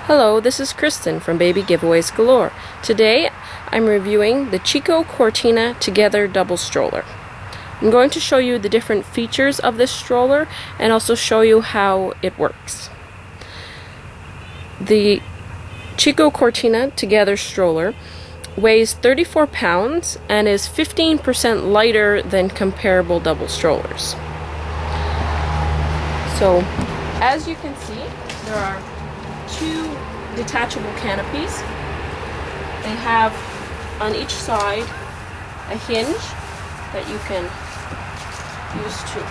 Hello, this is Kristen from Baby Giveaways Galore. Today I'm reviewing the Chicco Cortina Together Double Stroller. I'm going to show you the different features of this stroller and also show you how it works. The Chicco Cortina Together stroller weighs 34 pounds and is 15% lighter than comparable double strollers. So, as you can see, there are two detachable canopies. They have on each side a hinge that you can use to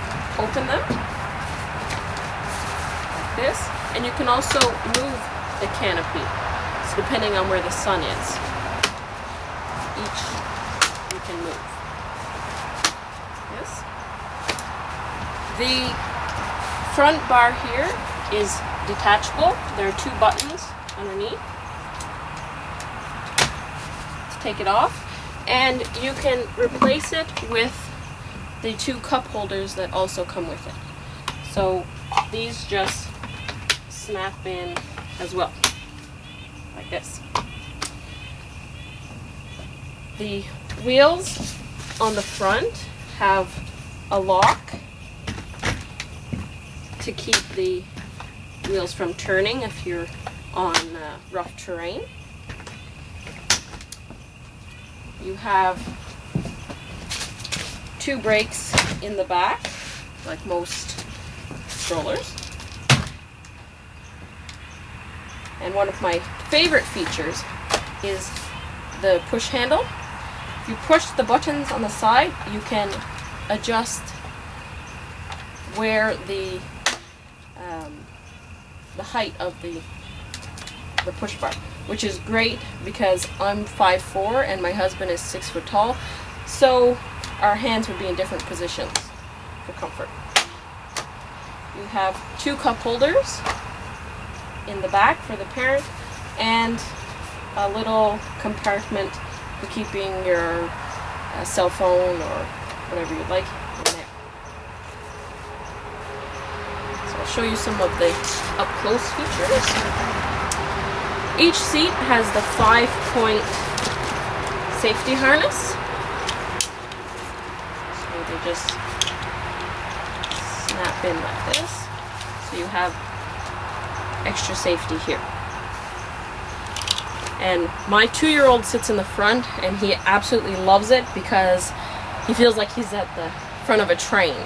open them, like this, and you can also move the canopy, so depending on where the sun is, each you can move. This. The front bar here is detachable. There are two buttons underneath to take it off, and you can replace it with the two cup holders that also come with it. So these just snap in as well, like this. The wheels on the front have a lock to keep the wheels from turning if you're on rough terrain. You have two brakes in the back, like most strollers. And one of my favorite features is the push handle. If you push the buttons on the side, you can adjust where the height of the push bar, which is great because I'm 5'4" and my husband is 6 foot tall, so our hands would be in different positions for comfort. You have two cup holders in the back for the parent and a little compartment for keeping your cell phone or whatever you'd like in there. I'll show you some of the up-close features. Each seat has the 5-point safety harness. So they just snap in like this. So you have extra safety here. And my 2-year-old sits in the front and he absolutely loves it because he feels like he's at the front of a train,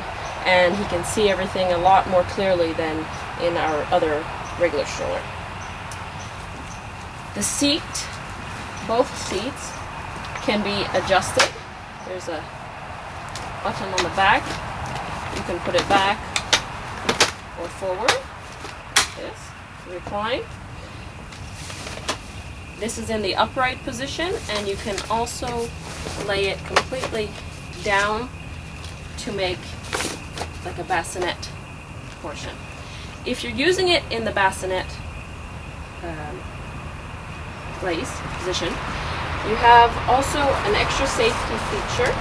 and he can see everything a lot more clearly than in our other regular stroller. The seat, both seats, can be adjusted. There's a button on the back. You can put it back or forward. This, recline. This is in the upright position, and you can also lay it completely down to make like a bassinet portion. If you're using it in the bassinet place position, you have also an extra safety feature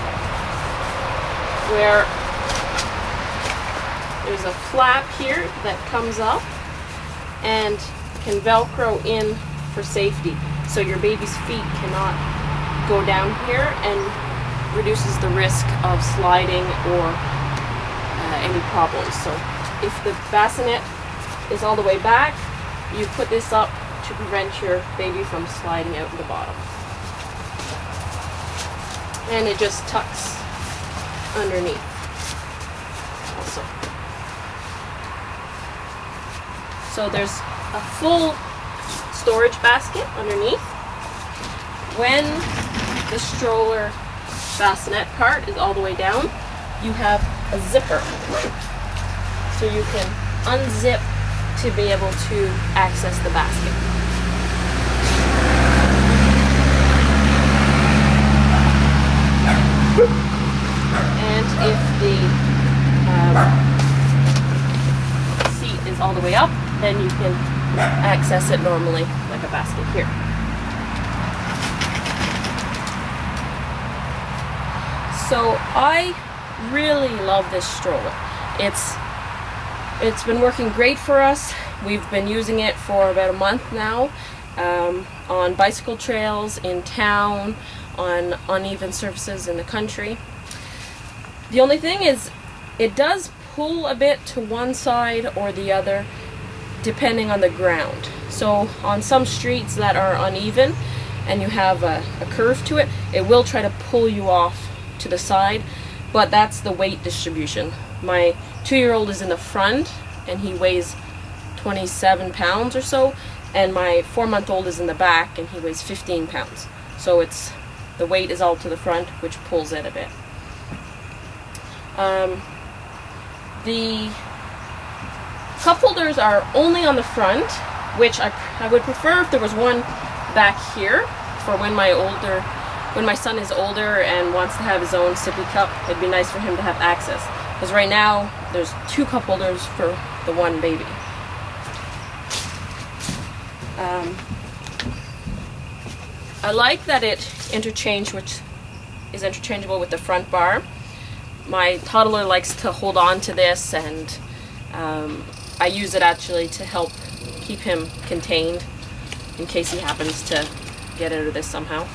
where there's a flap here that comes up and can Velcro in for safety, so your baby's feet cannot go down here, and reduces the risk of sliding or any problems. So if the bassinet is all the way back, you put this up to prevent your baby from sliding out the bottom. And it just tucks underneath also. So there's a full storage basket underneath. When the stroller bassinet part is all the way down, you have a zipper, so you can unzip to be able to access the basket. And if the seat is all the way up, then you can access it normally like a basket here. So I really love this stroller. It's been working great for us. We've been using it for about a month now, on bicycle trails, in town, on uneven surfaces in the country. The only thing is, it does pull a bit to one side or the other depending on the ground. So on some streets that are uneven and you have a curve to it, it will try to pull you off to the side, but that's the weight distribution. My 2-year-old is in the front and he weighs 27 pounds or so, and my 4-month-old is in the back and he weighs 15 pounds. So the weight is all to the front, which pulls it a bit. The cup holders are only on the front, which I would prefer if there was one back here for when my son is older and wants to have his own sippy cup. It'd be nice for him to have access, because right now there's 2 cup holders for the one baby. I like that it which is interchangeable with the front bar. My toddler likes to hold on to this, and I use it actually to help keep him contained in case he happens to get out of this somehow,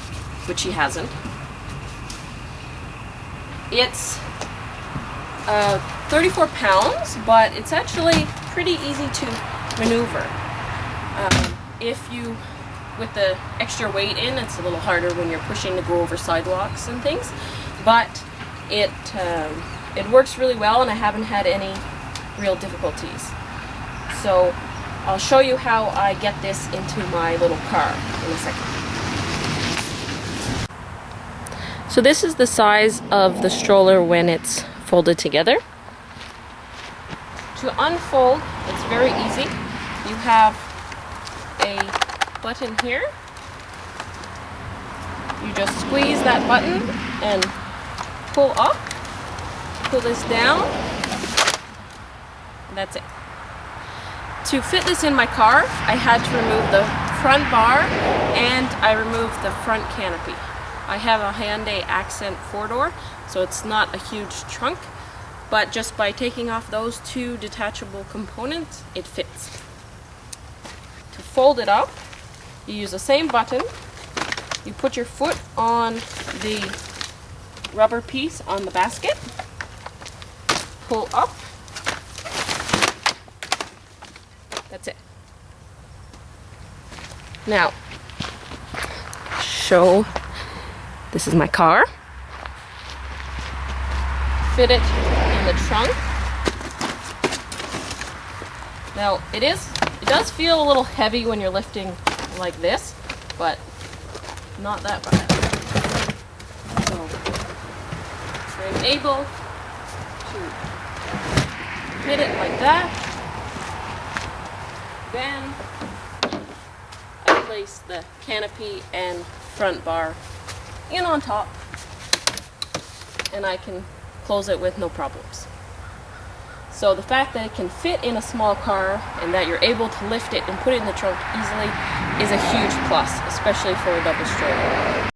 which he hasn't. It's 34 pounds, but it's actually pretty easy to maneuver. With the extra weight in, it's a little harder when you're pushing to go over sidewalks and things, but it works really well and I haven't had any real difficulties. So I'll show you how I get this into my little car in a second. So this is the size of the stroller when it's folded together. To unfold, it's very easy. You have a button here. You just squeeze that button and pull up, pull this down, and that's it. To fit this in my car, I had to remove the front bar and I removed the front canopy. I have a Hyundai Accent 4-door, so it's not a huge trunk, but just by taking off those 2 detachable components, it fits. To fold it up, you use the same button. You put your foot on the rubber piece on the basket, pull up, that's it. Now, this is my car. Fit it in the trunk. Now, it does feel a little heavy when you're lifting like this, but not that bad. So I'm able to fit it like that. Then I place the canopy and front bar in on top, and I can close it with no problems. So the fact that it can fit in a small car and that you're able to lift it and put it in the trunk easily is a huge plus, especially for a double stroller.